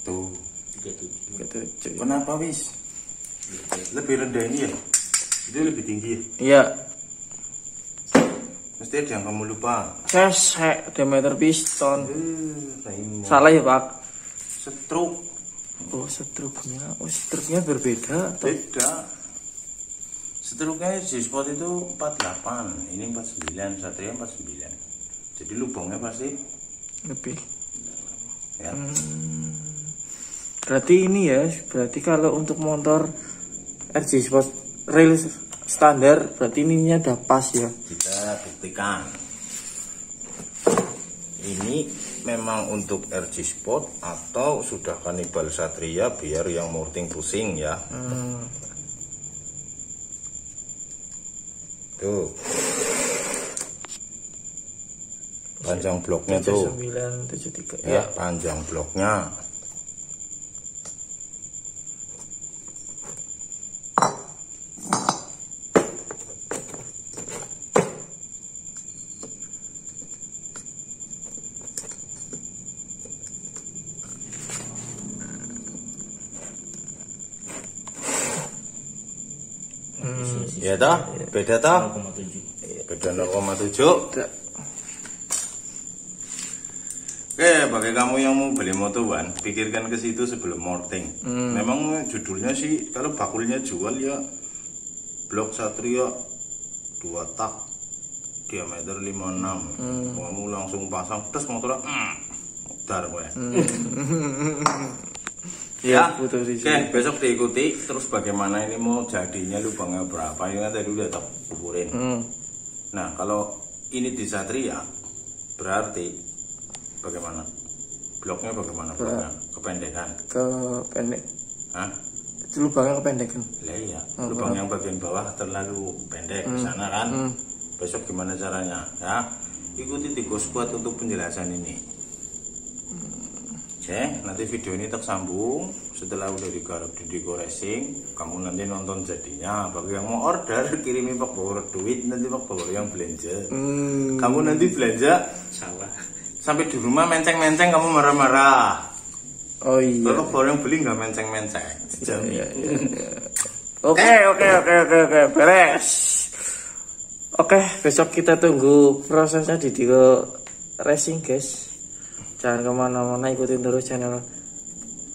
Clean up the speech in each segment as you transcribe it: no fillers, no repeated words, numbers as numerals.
Tuh 37. kenapa wis lebih rendah ini ya, itu lebih tinggi ya? Iya. Mesti ada yang kamu lupa. Sesek diameter piston. Raimo. Salah ya Pak? Stroke. Oh struknya berbeda. Beda. Stroke-nya G-Spot itu 48, ini 49, Satria 49. Jadi lubangnya pasti Lebih. ya. Berarti ini ya, berarti kalau untuk motor RJ Sport rail standar, berarti ininya udah pas ya. Kita buktikan. Ini memang untuk RJ Sport atau sudah kanibal Satria biar yang morting pusing ya. Tuh. Panjang bloknya tuh. 7973 Ya, panjang bloknya. Ya toh, beda toh? 0,7. Beda 0,7. Oke, bagi kamu yang mau beli motowan, pikirkan ke situ sebelum morting. Memang judulnya sih, kalau bakulnya jual ya blok Satria 2 tak diameter 56. Kamu langsung pasang terus motornya dar gue. Ya, betul sih. oke, besok diikuti terus bagaimana ini mau jadinya lubangnya berapa, ini kan tadi udah tak ukurin. Nah, kalau ini di Satria berarti bagaimana? Bloknya bagaimana? Bloknya kependekan. Kependek. Hah? Itu lubangnya kependekan. Lah iya, lubang yang bagian bawah terlalu pendek di sana kan. Besok gimana caranya? Ya, ikuti Tigo Squad untuk penjelasan ini. Oke, nanti video ini tersambung setelah udah digarap di Digo Racing. Kamu nanti nonton jadinya. Bagi yang mau order, kirimi Pak Bawor duit, nanti Pak Bawor yang belanja. Kamu nanti belanja Salah. sampai di rumah menceng-menceng, kamu marah-marah. Oh iya. Kalau Pak Bawor yang beli nggak menceng-menceng. Iya. Oke, beres. Oke, besok kita tunggu prosesnya di Digo Racing guys. Jangan kemana-mana, ikutin terus channel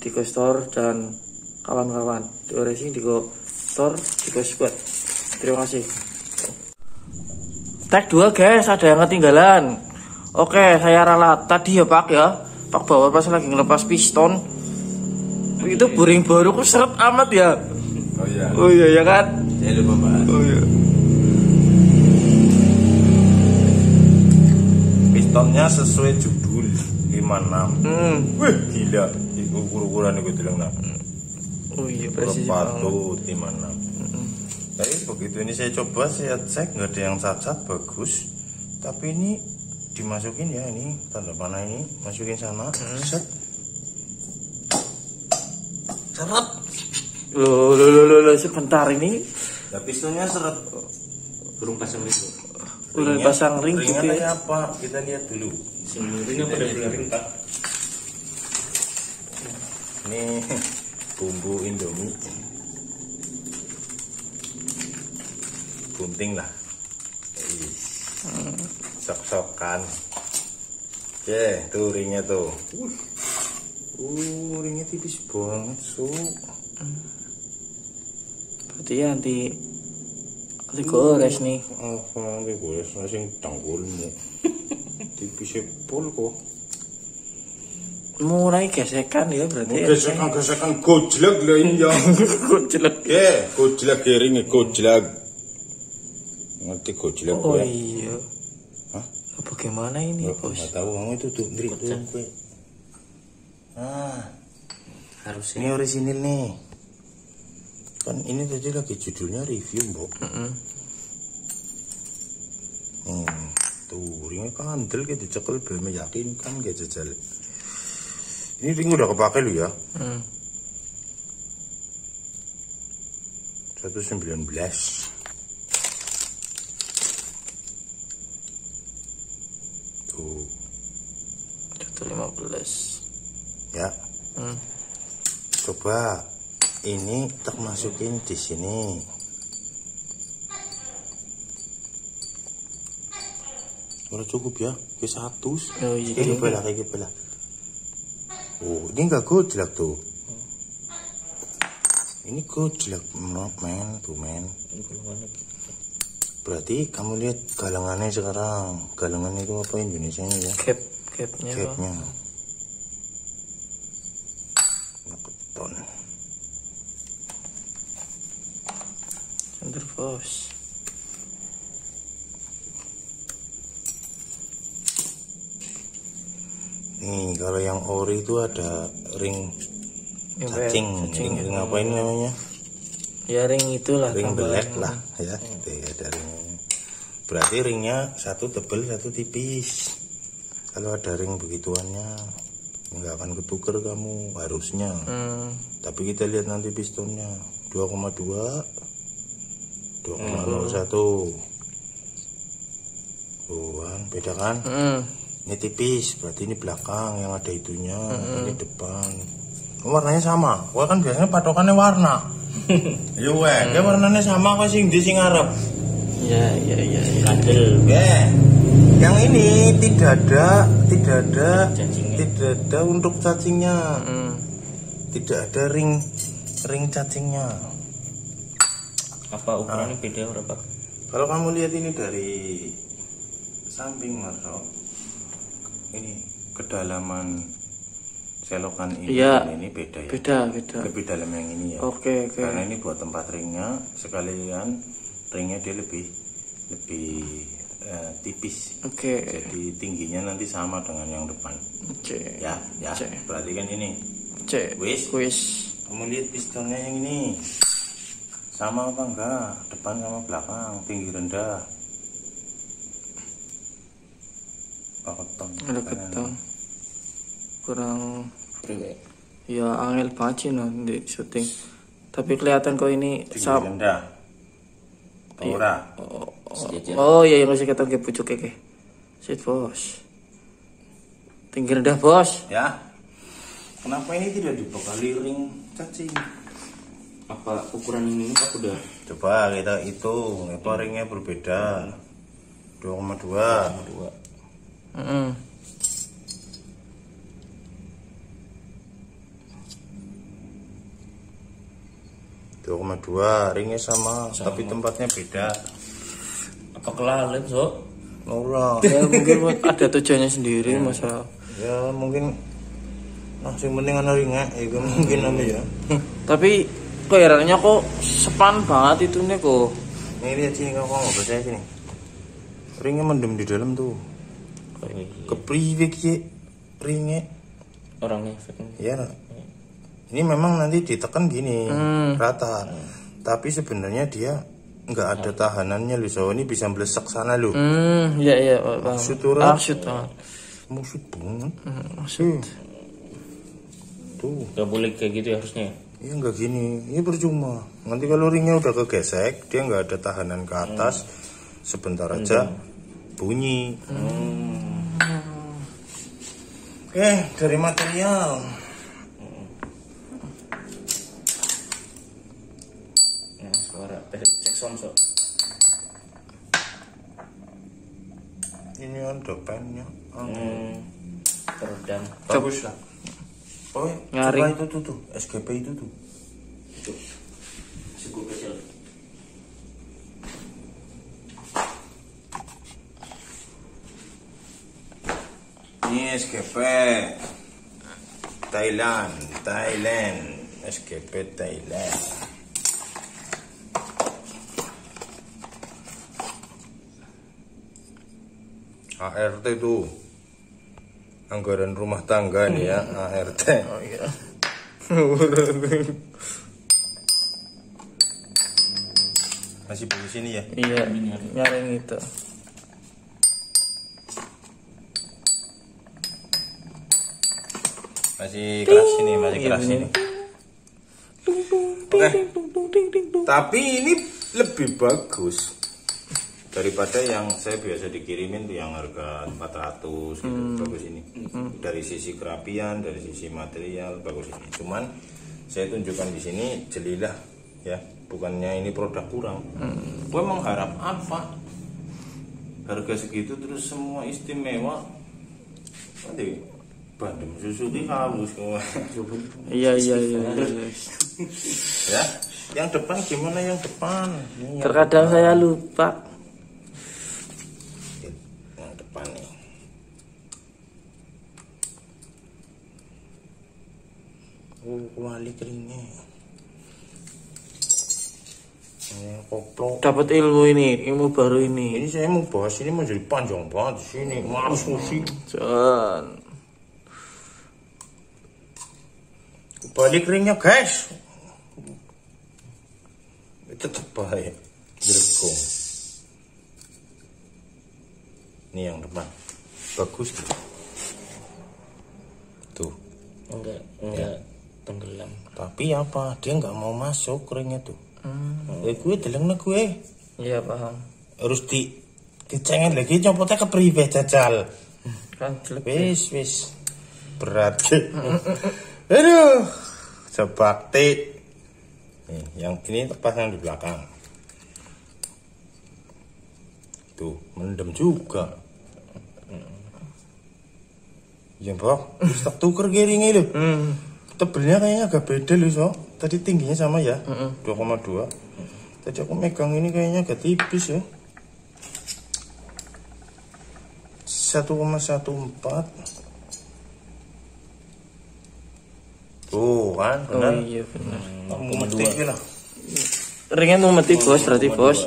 Digo Store dan kawan-kawan. Digo Racing, Digo Store, Digo Squad. Terima kasih. Tag 2 guys, ada yang ketinggalan. Oke, saya ralat tadi ya Pak ya. Pak Bawor pas lagi ngelepas piston. Itu boring baru kok seret amat ya. Oh iya. Oh iya ya kan? Saya lupa bahas. Oh iya. Pistonnya sesuai judul 56. Wih, gila. Ukuran itu bilang nak. Oh iya, presisi banget. Patut 56. Tapi begitu ini saya coba, saya cek nggak ada yang cacat, bagus. Tapi ini dimasukin ya, ini tanda panah ini masukin sana. Set. Seret. Loh, sebentar ini Nah, pistonnya seret. Burung pasang itu. udah pasang ring ringnya juga. kayak apa? Kita lihat dulu. Ringnya pada ring Pak. Ini bumbu Indomie. Gunting lah. Sok-sokan. Oke, tuh ringnya tuh. Ringnya tipis banget, Berarti ya anti gores nih. Nanti gores sing tanggulmu. Tipis pol kok. Mulai gesekan ya berarti. Gesekan gojlek lah ini ya. Gojlek. Gojlek ringnya gojlek. Ngerti gojlek Oh gue? iya. Hah? Bagaimana ini bos? Nggak tahu kamu itu tuh, Ndri tuh gue. Harus Ini orisinil nih. Kan ini tadi lagi judulnya review, Mbok. Tuh ringnya kandel kayak dicekel be meyakinkan kayak jajal. Ini ring udah kepake lu ya. 119. Tuh 115. ya. Coba ini tak masukin di sini. Udah cukup ya, ke 100. Oh, iya. Kayak belah. Oh, ini enggak gojlak tuh. Ini gojlak men. Berarti kamu lihat galangannya sekarang. Galangan itu apa Indonesianya ya? Capnya. Capnya. Keton. Center bos. Nih, kalau yang ori itu ada ring cacing. Ring apa ini namanya? Ya ring itulah. Ring tambahan. black lah ya. Ada ringnya. Berarti ringnya satu tebal, satu tipis. Kalau ada ring begituannya nggak akan ketuker kamu harusnya. Tapi kita lihat nanti pistonnya 2,2, 2,01. Oh, kan beda kan? Ini tipis, berarti ini belakang yang ada itunya, ini depan. Warnanya sama. Wah kan biasanya patokannya warna. Yo dia warnanya sama kok sing di sing ngarep. Ya. Kadel. Yang ini tidak ada Cacingnya. untuk cacingnya. Tidak ada ring cacingnya. Apa ukurannya beda berapa? Kalau kamu lihat ini dari samping Marco, ini kedalaman selokan ini, Iya. ini beda ya. Beda. Lebih dalam yang ini ya. Oke. Karena ini buat tempat ringnya, sekalian ringnya dia lebih tipis. Oke. Jadi tingginya nanti sama dengan yang depan. Oke. Ya. Oke. Perhatikan ini. Wis. Kamu lihat pistonnya yang ini. Sama apa enggak? Depan sama belakang, tinggi rendah. Keton. Ada keton. Kurang. Ya angel banget sih di syuting. Tapi kelihatan kok ini Tinggi rendah. Ora. Oh iya yang masih keton ke pucuk ke. Sit bos. Tinggi rendah bos. Ya. Kenapa ini tidak dibekali ring cacing? Apa ukuran ini apa udah? Coba kita hitung, itu ringnya berbeda. 2,2. 2,2, ringnya sama, tapi tempatnya beda. Apa kelalen so? Ora. Ya mungkin ada tujuannya sendiri masa. Ya mungkin langsung penting ana ringnya, ya mungkin apa ya. Tapi kayaknya kok sepan banget itu nih kok. Nih lihat sini kamu nggak percaya sini. Ringnya mendem di dalam tuh. Kepriwe ki ringnya. Orangnya. Ya. Ini memang nanti ditekan gini rata. Tapi sebenarnya dia nggak ada tahanannya loh. So ini bisa melesek sana loh. Iya. Maksud orang. Maksud banget. Maksud. Tuh. Gak boleh kayak gitu ya harusnya. Iya nggak gini. Ini percuma. Nanti kalau ringnya udah kegesek, dia nggak ada tahanan ke atas. Sebentar aja bunyi. Oke, dari material. Nah, suara cek sound so. Ini ada pennya. Teredam. Bagus lah. Oh, Nyaring. coba itu tuh, SGP itu tuh. Itu. Cukup kecil. Ini SGP Thailand, SGP Thailand. ART tuh anggaran rumah tangga nih ya, ART. Oh iya. Masih bagus ini ya. Iya, nyaring itu. Masih keras ini, masih keras ini. Oke. Tapi ini lebih bagus daripada yang saya biasa dikirimin tuh yang harga 400 gitu. Bagus ini. Dari sisi kerapian, dari sisi material bagus ini. Cuman saya tunjukkan di sini jelilah ya, bukannya ini produk kurang. Gue mengharap apa? Harga segitu terus semua istimewa. Nanti Bandem Suzuki kamu semua. Iya. Ya, yang depan gimana yang depan? Ini yang Terkadang depan. saya lupa. Yang depan nih. Kuali keringnya. Koplo. Dapat ilmu baru ini. Ini saya mau bahas ini menjadi panjang banget di sini. Males sih. Jan. Balik ringnya guys. Tetap baik. Bergong. Ini yang depan. Bagus gitu. Tuh. Enggak tenggelam. Tapi apa? Dia nggak mau masuk ringnya tuh. Gue deleng gue. Iya paham. Harus dicengin lagi nyopotnya ke priwe jajal. Kan jelek. Wis berat. Aduh, sebakti. Nih, yang ini tepat yang di belakang. Tuh, mendem juga. Ya, Bok. Stok tuker giringnya lho. Tebelnya kayaknya agak beda loh, so. Tadi tingginya sama ya, 2,2. Tadi aku megang ini kayaknya agak tipis ya. 1,14. Tuh kan, Oh benar. iya benar. Memetik lah. Ringnya mau mati bos, berarti bos.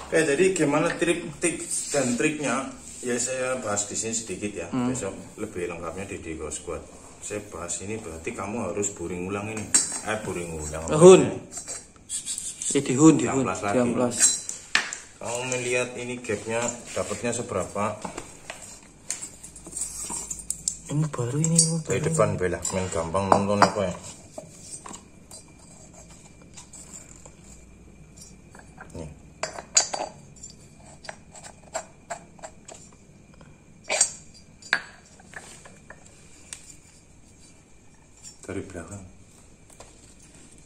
Oke, jadi gimana tips dan triknya? Ya saya bahas di sini sedikit ya. Besok lebih lengkapnya di Digo Squad. Saya bahas ini berarti kamu harus boring ulang ini. Boring ulang. Hun. Dihun. Diamplas lagi. Diamplas. Kamu melihat ini gapnya dapatnya seberapa? Ilmu baru ini ilmu Dari baru. depan belah, main gampang nonton apa ya? Nih. Dari belakang.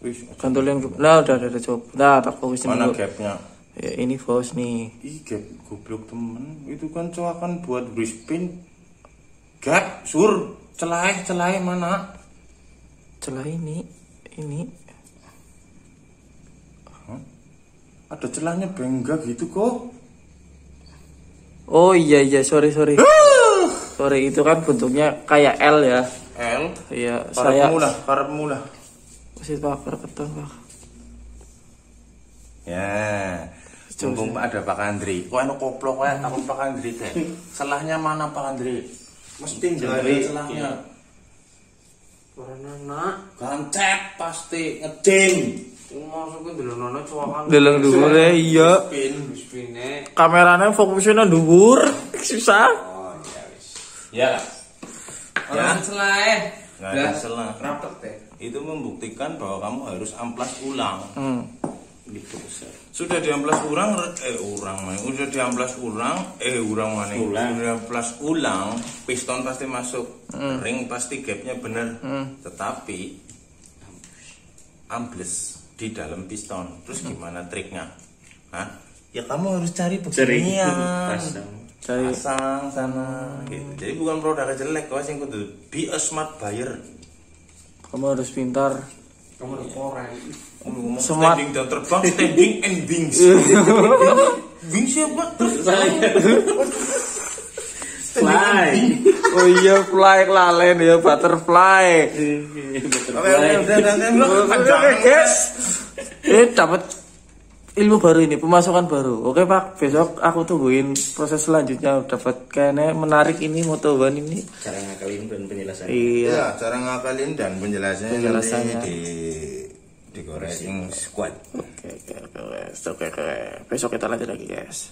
Wih, Kantol yang nah udah coba. Nah tak fokusin mana dulu. gapnya? Ya, ini bos nih. Ih, gap goblok temen. Itu kan coakan buat wristpin. Gap, sur, celai mana? Celah ini. Ada celahnya bengga gitu kok. Oh iya sorry. Sorry itu kan bentuknya kayak L ya. L. Iya saya. Karepmu lah. Masih pakai keton pak. Ya. Mumpung ada Pak Andri. Kok anu koplo kok takut Pak Andri teh. Salahnya mana Pak Andri? Mesti jari celahnya. Karena nak Gancep pasti ngeding. masukin dulu nono cuakan. Deleng dhuwur iya. Pin. Spine. Kameranya fokusnya dhuwur. Susah. Oh iya wis. Ya. Orang selae. Nggak ada celah. Rapet teh. Itu membuktikan bahwa kamu harus amplas ulang. Gitu besar. Sudah diamplas ulang udah diamplas ulang piston pasti masuk ring pasti gapnya bener tetapi ambles di dalam piston terus gimana triknya? Hah? Ya kamu harus cari beginian pasang sana gitu. Jadi bukan produknya jelek kau sing kudu be a smart buyer. Kamu harus pintar. Kamu udah koreng. Ngomong Smart. standing dan terbang, standing and wings. Wings siapa? Fly. Oh iya fly lalen ya butterfly. Udah, guys. Dapat ilmu baru ini, pemasukan baru. Oke Pak, besok aku tungguin proses selanjutnya. Dapat kayaknya menarik ini Moto1 ini. Cara ngakalin dan penjelasannya. Iya. Ya, cara ngakalin dan penjelasannya Penjelasannya. nanti di Goreng Squad. Oke. Besok kita lanjut lagi guys.